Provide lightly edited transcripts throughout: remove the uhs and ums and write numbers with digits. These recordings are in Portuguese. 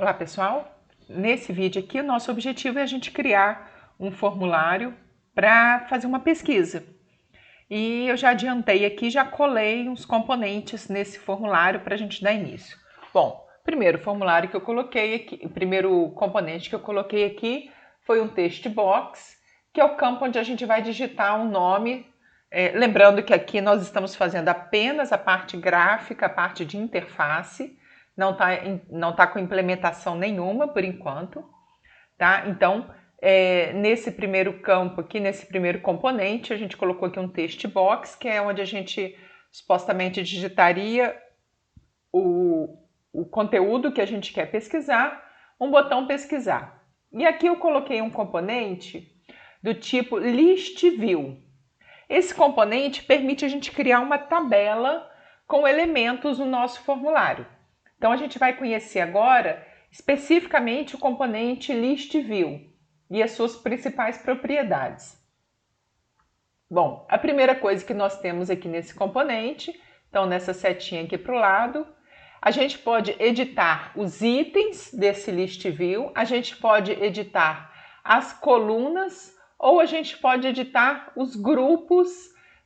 Olá pessoal, nesse vídeo aqui o nosso objetivo é a gente criar um formulário para fazer uma pesquisa. E eu já adiantei aqui, já colei uns componentes nesse formulário para a gente dar início. Bom, primeiro formulário que eu coloquei aqui, o primeiro componente que eu coloquei aqui foi um text box, que é o campo onde a gente vai digitar um nome. Lembrando que aqui nós estamos fazendo apenas a parte gráfica, a parte de interface, não tá com implementação nenhuma por enquanto, tá? Então, nesse primeiro campo aqui, nesse primeiro componente, a gente colocou aqui um text box, que é onde a gente supostamente digitaria o conteúdo que a gente quer pesquisar, um botão pesquisar. E aqui eu coloquei um componente do tipo list view. Esse componente permite a gente criar uma tabela com elementos no nosso formulário. Então, a gente vai conhecer agora especificamente o componente list view e as suas principais propriedades. Bom, a primeira coisa que nós temos aqui nesse componente, então nessa setinha aqui para o lado, a gente pode editar os itens desse list view, a gente pode editar as colunas ou a gente pode editar os grupos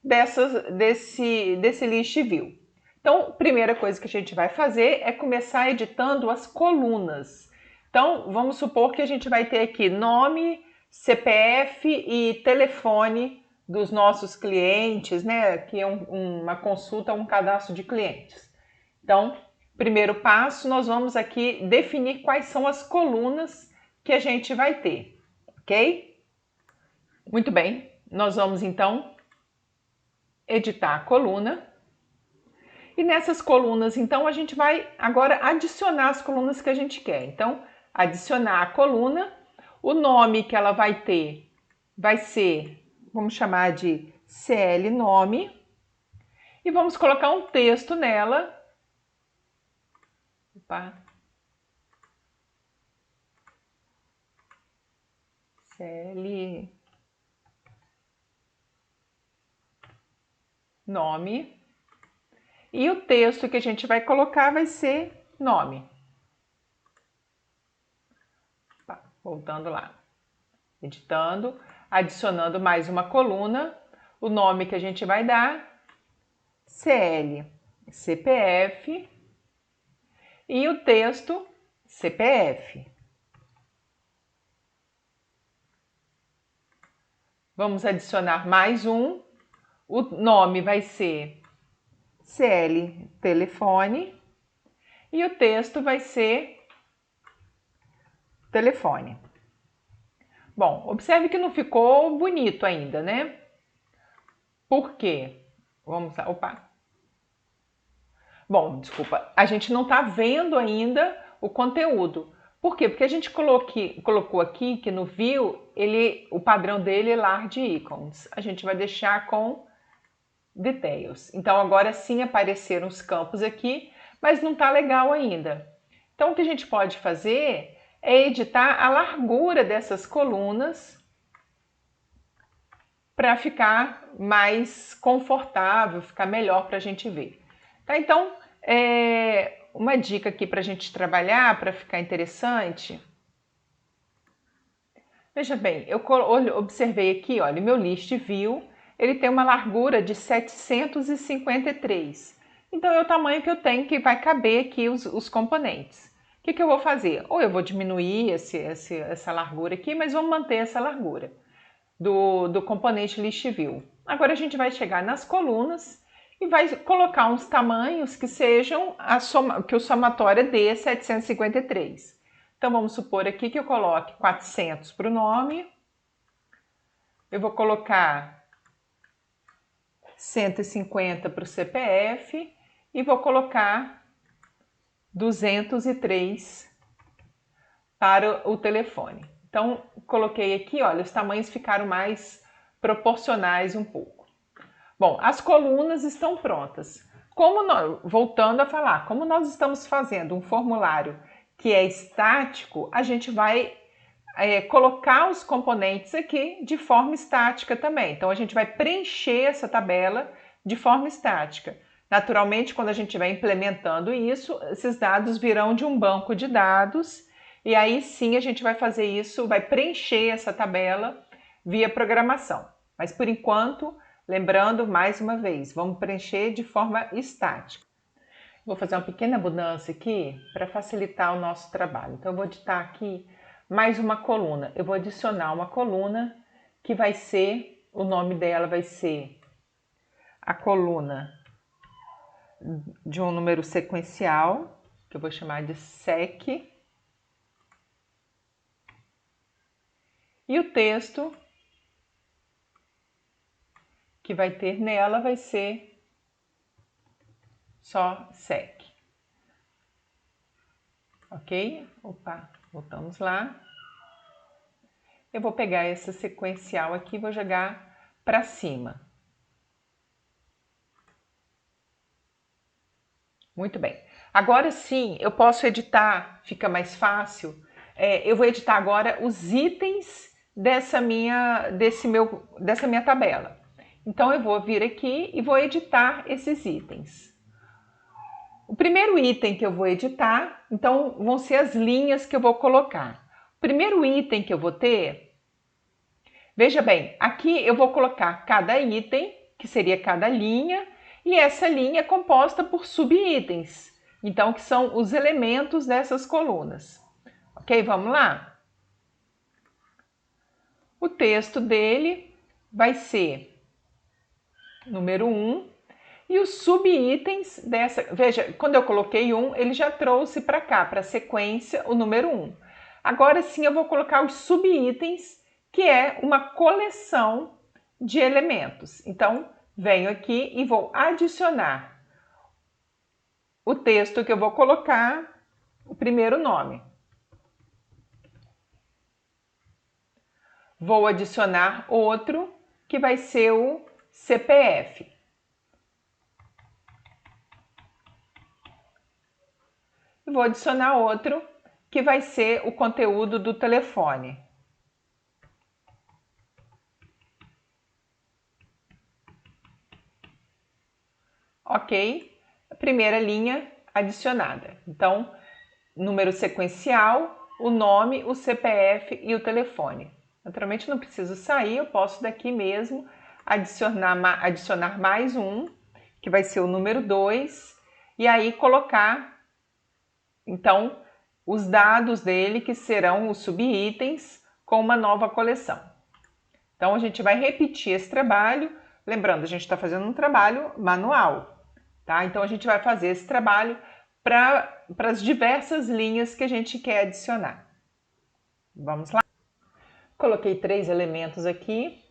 desse list view. Então, a primeira coisa que a gente vai fazer é começar editando as colunas. Então, vamos supor que a gente vai ter aqui nome, CPF e telefone dos nossos clientes, né? Que é uma consulta, um cadastro de clientes. Então, primeiro passo, nós vamos aqui definir quais são as colunas que a gente vai ter, ok? Muito bem, nós vamos então editar a coluna. E nessas colunas, então, a gente vai agora adicionar as colunas que a gente quer. Então, adicionar a coluna, o nome que ela vai ter vai ser, vamos chamar de CL nome, e vamos colocar um texto nela. Opa. CL nome. E o texto que a gente vai colocar vai ser nome. Voltando lá, editando, adicionando mais uma coluna, o nome que a gente vai dar, CL, CPF, e o texto, CPF. Vamos adicionar mais um, o nome vai ser CL, telefone, e o texto vai ser telefone. Bom, observe que não ficou bonito ainda, né? Por quê? Vamos lá, opa. Bom, desculpa, a gente não está vendo ainda o conteúdo. Por quê? Porque a gente colocou aqui que no View, o padrão dele é Large Icons. A gente vai deixar com Details. Então, agora sim apareceram os campos aqui, mas não está legal ainda. Então, o que a gente pode fazer é editar a largura dessas colunas para ficar mais confortável, ficar melhor para a gente ver. Tá? Então, uma dica aqui para a gente trabalhar, para ficar interessante. Veja bem, eu observei aqui, olha, meu list view, ele tem uma largura de 753. Então, é o tamanho que eu tenho que vai caber aqui os componentes. O que eu vou fazer? Ou eu vou diminuir essa largura aqui, mas vamos manter essa largura do componente list view. Agora a gente vai chegar nas colunas e vai colocar uns tamanhos que sejam que o somatório dê 753. Então vamos supor aqui que eu coloque 400 para o nome, eu vou colocar 150 para o CPF e vou colocar 203 para o telefone. Então, coloquei aqui, olha, os tamanhos ficaram mais proporcionais um pouco. Bom, as colunas estão prontas. Voltando a falar, como nós estamos fazendo um formulário que é estático, a gente vai colocar os componentes aqui de forma estática também. Então, a gente vai preencher essa tabela de forma estática. Naturalmente, quando a gente estiver implementando isso, esses dados virão de um banco de dados e aí sim a gente vai fazer isso, vai preencher essa tabela via programação. Mas por enquanto, lembrando mais uma vez, vamos preencher de forma estática. Vou fazer uma pequena mudança aqui para facilitar o nosso trabalho. Então eu vou editar aqui mais uma coluna. Eu vou adicionar uma coluna que vai ser, o nome dela vai ser a coluna de um número sequencial, que eu vou chamar de sec. E o texto que vai ter nela vai ser só sec. Ok? Opa, voltamos lá. Eu vou pegar essa sequencial aqui e vou jogar para cima. Muito bem. Agora sim, eu posso editar, fica mais fácil. Eu vou editar agora os itens dessa minha tabela. Então eu vou vir aqui e vou editar esses itens. O primeiro item que eu vou editar, então vão ser as linhas que eu vou colocar. O primeiro item que eu vou ter, veja bem, aqui eu vou colocar cada item, que seria cada linha, e essa linha é composta por subitens, então que são os elementos dessas colunas. Ok? Vamos lá? O texto dele vai ser número 1 e os subitens dessa... Veja, quando eu coloquei 1, ele já trouxe para cá, para a sequência, o número 1. Agora sim eu vou colocar os subitens, que é uma coleção de elementos. Então, venho aqui e vou adicionar o texto que eu vou colocar, o primeiro nome. Vou adicionar outro, que vai ser o CPF. E vou adicionar outro, que vai ser o conteúdo do telefone. Ok? A primeira linha adicionada. Então, número sequencial, o nome, o CPF e o telefone. Naturalmente não preciso sair, eu posso daqui mesmo adicionar mais um, que vai ser o número 2, e aí colocar, então, os dados dele, que serão os subitens, com uma nova coleção. Então, a gente vai repetir esse trabalho, lembrando, a gente está fazendo um trabalho manual, tá? Então, a gente vai fazer esse trabalho para as diversas linhas que a gente quer adicionar. Vamos lá? Coloquei 3 elementos aqui.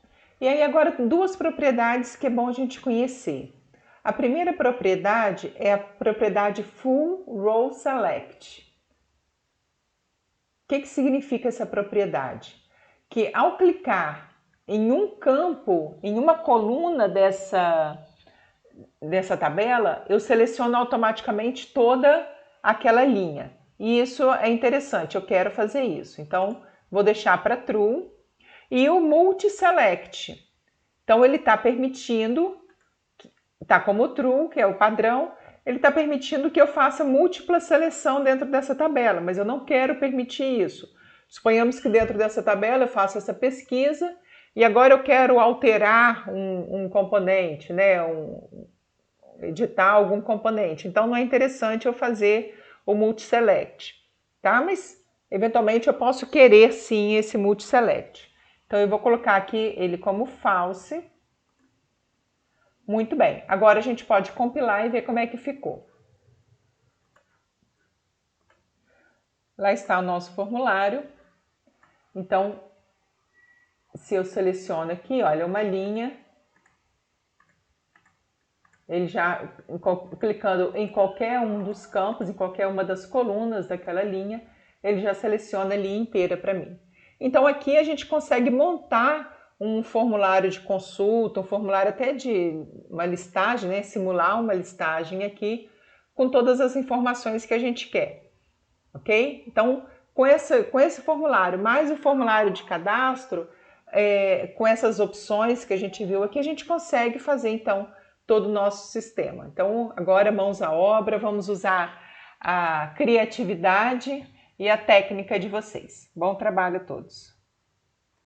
E aí agora 2 propriedades que é bom a gente conhecer. A primeira propriedade é a propriedade Full Row Select. O que significa essa propriedade? Que ao clicar em um campo, em uma coluna dessa tabela, eu seleciono automaticamente toda aquela linha. E isso é interessante, eu quero fazer isso. Então, vou deixar para True. E o Multi-Select. Então, ele está permitindo, está como True, que é o padrão, ele está permitindo que eu faça múltipla seleção dentro dessa tabela, mas eu não quero permitir isso. Suponhamos que dentro dessa tabela eu faço essa pesquisa e agora eu quero alterar um componente, né? Editar algum componente. Então, não é interessante eu fazer o multi-select, tá? Mas, eventualmente, eu posso querer, sim, esse multi-select. Então, eu vou colocar aqui ele como false. Muito bem. Agora, a gente pode compilar e ver como é que ficou. Lá está o nosso formulário. Então, se eu seleciono aqui, olha, uma linha, ele já, clicando em qualquer um dos campos, em qualquer uma das colunas daquela linha, ele já seleciona a linha inteira para mim. Então aqui a gente consegue montar um formulário de consulta, um formulário até de uma listagem, né? Simular uma listagem aqui com todas as informações que a gente quer, ok? Então com esse formulário, mais o formulário de cadastro, com essas opções que a gente viu aqui, a gente consegue fazer então todo o nosso sistema. Então, agora mãos à obra, vamos usar a criatividade e a técnica de vocês. Bom trabalho a todos!